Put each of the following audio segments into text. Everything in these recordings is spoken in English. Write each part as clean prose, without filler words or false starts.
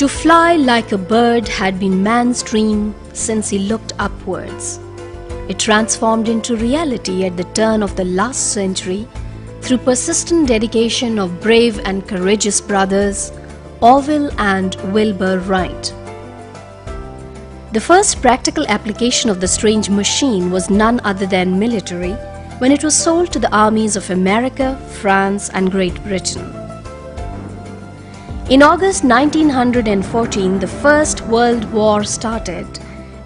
To fly like a bird had been man's dream since he looked upwards. It transformed into reality at the turn of the last century through persistent dedication of brave and courageous brothers Orville and Wilbur Wright. The first practical application of the strange machine was none other than military, when it was sold to the armies of America, France and Great Britain. In August 1914, the First World War started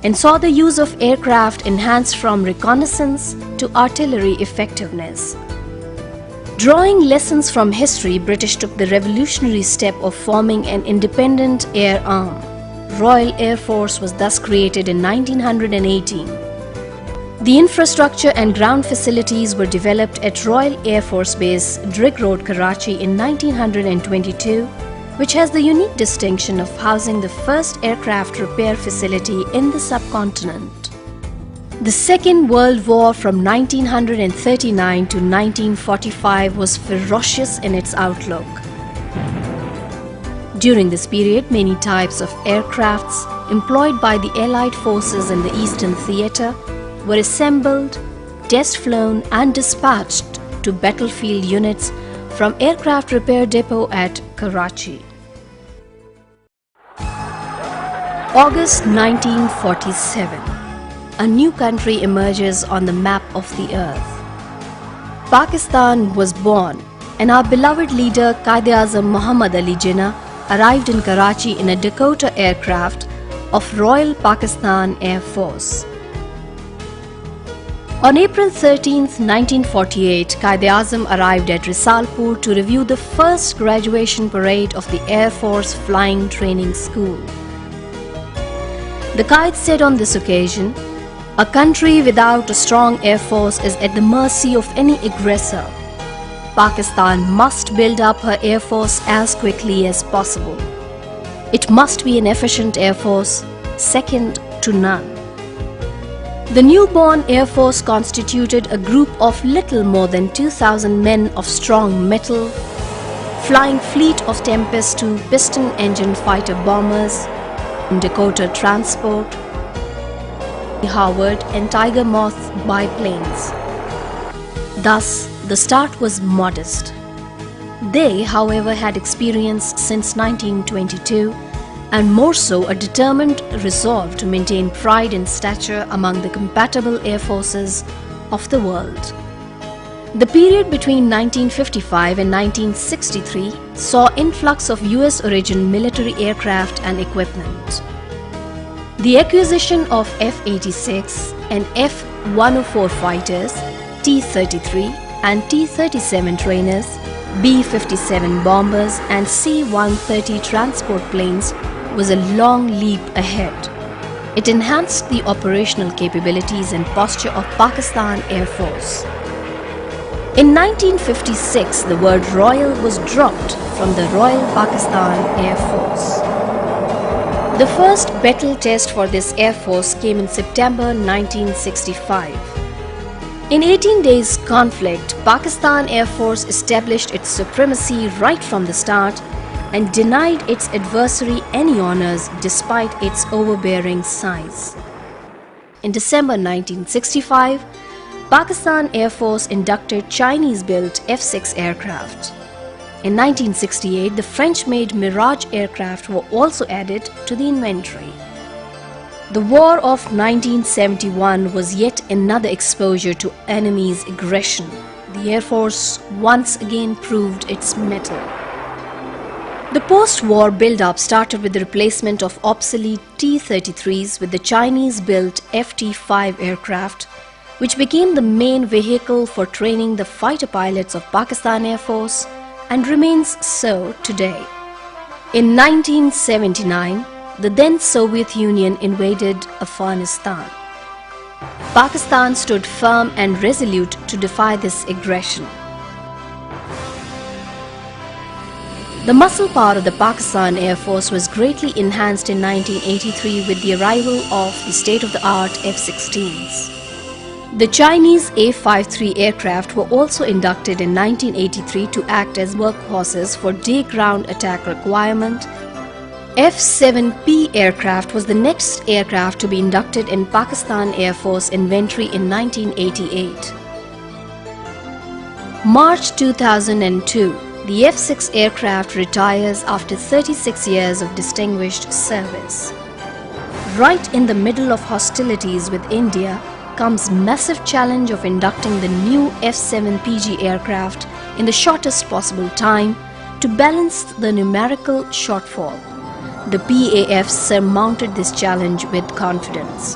and saw the use of aircraft enhanced from reconnaissance to artillery effectiveness. Drawing lessons from history, British took the revolutionary step of forming an independent air arm. Royal Air Force was thus created in 1918. The infrastructure and ground facilities were developed at Royal Air Force Base, Drigg Road, Karachi in 1922, which has the unique distinction of housing the first aircraft repair facility in the subcontinent. The Second World War from 1939 to 1945 was ferocious in its outlook. During this period, many types of aircrafts employed by the Allied forces in the Eastern Theatre were assembled, test-flown and dispatched to battlefield units from Aircraft Repair Depot at Karachi. August 1947. A new country emerges on the map of the earth. Pakistan was born, and our beloved leader Quaid-e-Azam Muhammad Ali Jinnah arrived in Karachi in a Dakota aircraft of Royal Pakistan Air Force. On April 13, 1948, Quaid-e-Azam arrived at Risalpur to review the first graduation parade of the Air Force Flying Training School. The Quaid said on this occasion, "A country without a strong air force is at the mercy of any aggressor. Pakistan must build up her air force as quickly as possible. It must be an efficient air force, second to none." The newborn air force constituted a group of little more than 2,000 men of strong metal, flying fleet of Tempest to piston engine fighter bombers, Dakota transport, Howard and Tiger Moth biplanes. Thus, the start was modest. They, however, had experience since 1922 and more so a determined resolve to maintain pride and stature among the compatible air forces of the world. The period between 1955 and 1963 saw influx of US origin military aircraft and equipment. The acquisition of F-86 and F-104 fighters, T-33 and T-37 trainers, B-57 bombers and C-130 transport planes was a long leap ahead. It enhanced the operational capabilities and posture of Pakistan Air Force. In 1956, the word Royal was dropped from the Royal Pakistan Air Force. The first battle test for this Air Force came in September 1965. In 18 days conflict, Pakistan Air Force established its supremacy right from the start and denied its adversary any honors despite its overbearing size. In December 1965, Pakistan Air Force inducted Chinese-built F-6 aircraft. In 1968, the French-made Mirage aircraft were also added to the inventory. The War of 1971 was yet another exposure to enemy's aggression. The Air Force once again proved its mettle. The post-war build-up started with the replacement of obsolete T-33s with the Chinese-built FT-5 aircraft, which became the main vehicle for training the fighter pilots of Pakistan Air Force and remains so today. In 1979, the then Soviet Union invaded Afghanistan. Pakistan stood firm and resolute to defy this aggression. The muscle power of the Pakistan Air Force was greatly enhanced in 1983 with the arrival of the state-of-the-art F-16s. The Chinese A-53 aircraft were also inducted in 1983 to act as workhorses for day ground attack requirement F-7P aircraft was the next aircraft to be inducted in Pakistan Air Force inventory in 1988. March 2002, the F-6 aircraft retires after 36 years of distinguished service. Right in the middle of hostilities with India comes massive challenge of inducting the new F-7PG aircraft in the shortest possible time to balance the numerical shortfall. The PAF surmounted this challenge with confidence.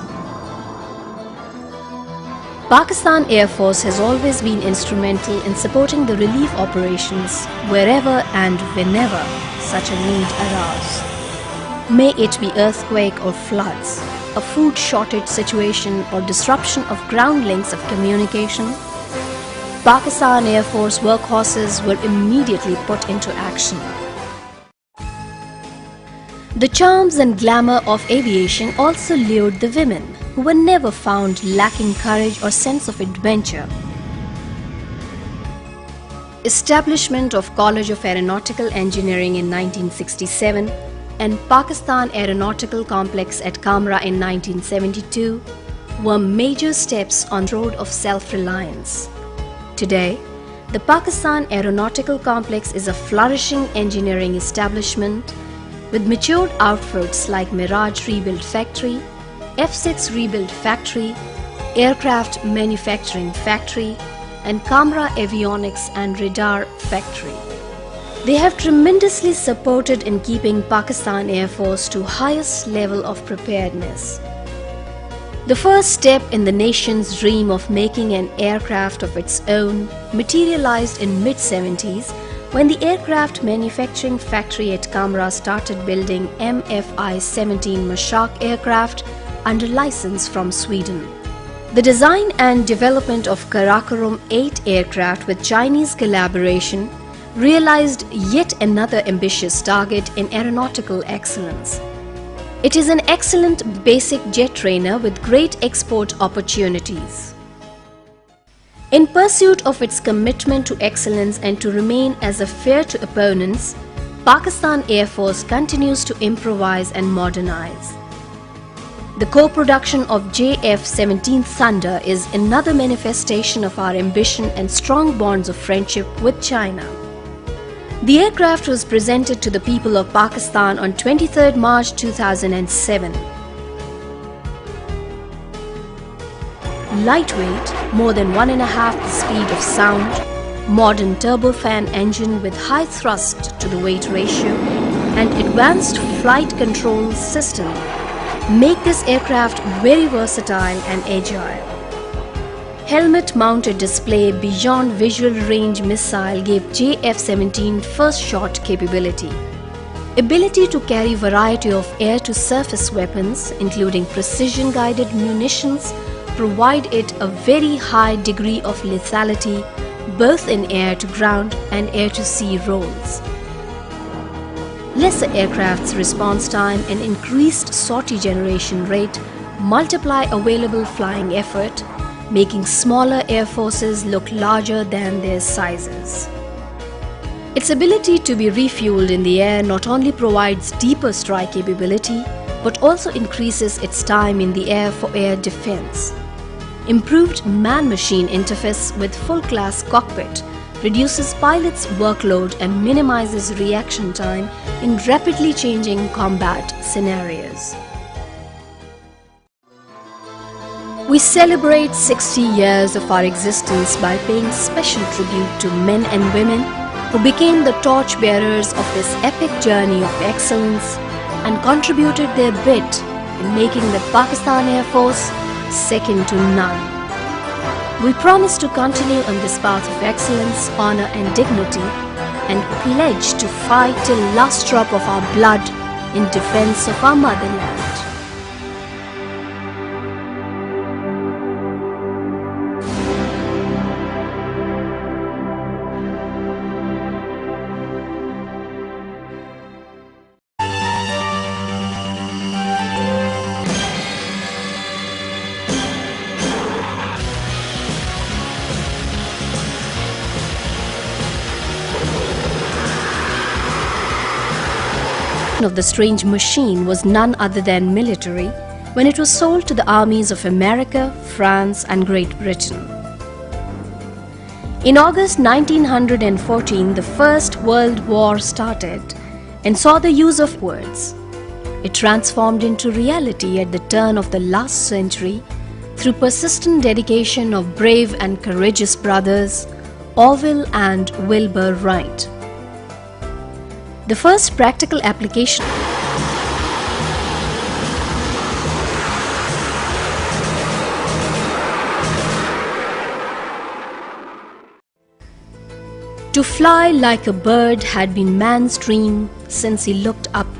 Pakistan Air Force has always been instrumental in supporting the relief operations wherever and whenever such a need arose. May it be earthquake or floods, a food shortage situation or disruption of ground links of communication, Pakistan Air Force workhorses were immediately put into action. The charms and glamour of aviation also lured the women, who were never found lacking courage or sense of adventure. Establishment of College of Aeronautical Engineering in 1967 and Pakistan Aeronautical Complex at Kamra in 1972 were major steps on the road of self-reliance. Today, the Pakistan Aeronautical Complex is a flourishing engineering establishment with matured outfits like Mirage Rebuild Factory, F-6 Rebuild Factory, Aircraft Manufacturing Factory, and Kamra Avionics and Radar Factory. They have tremendously supported in keeping Pakistan Air Force to highest level of preparedness. The first step in the nation's dream of making an aircraft of its own materialized in mid-70s when the aircraft manufacturing factory at Kamra started building MFI-17 Mashak aircraft under license from Sweden. The design and development of Karakoram 8 aircraft with Chinese collaboration realized yet another ambitious target in aeronautical excellence. It is an excellent basic jet trainer with great export opportunities. In pursuit of its commitment to excellence and to remain as a fair to opponents, Pakistan Air Force continues to improvise and modernize. The co-production of JF-17 Thunder is another manifestation of our ambition and strong bonds of friendship with China. The aircraft was presented to the people of Pakistan on 23rd March 2007. Lightweight, more than 1.5 the speed of sound, modern turbofan engine with high thrust to the weight ratio, and advanced flight control system make this aircraft very versatile and agile. Helmet-mounted display beyond visual range missile gave JF-17 first shot capability. Ability to carry variety of air-to-surface weapons, including precision-guided munitions, provide it a very high degree of lethality both in air-to-ground and air-to-sea roles. Lesser aircraft's response time and increased sortie generation rate multiply available flying effort, making smaller air forces look larger than their sizes. Its ability to be refueled in the air not only provides deeper strike capability, but also increases its time in the air for air defense. Improved man-machine interface with full-class cockpit reduces pilots' workload and minimizes reaction time in rapidly changing combat scenarios. We celebrate 60 years of our existence by paying special tribute to men and women who became the torchbearers of this epic journey of excellence and contributed their bit in making the Pakistan Air Force second to none. We promise to continue on this path of excellence, honor and dignity and pledge to fight till last drop of our blood in defense of our motherland. of the strange machine was none other than military when it was sold to the armies of America, France and Great Britain. In August 1914, the First World War started and saw the use of words. It transformed into reality at the turn of the last century through persistent dedication of brave and courageous brothers Orville and Wilbur Wright. The first practical application to fly like a bird had been man's dream since he looked up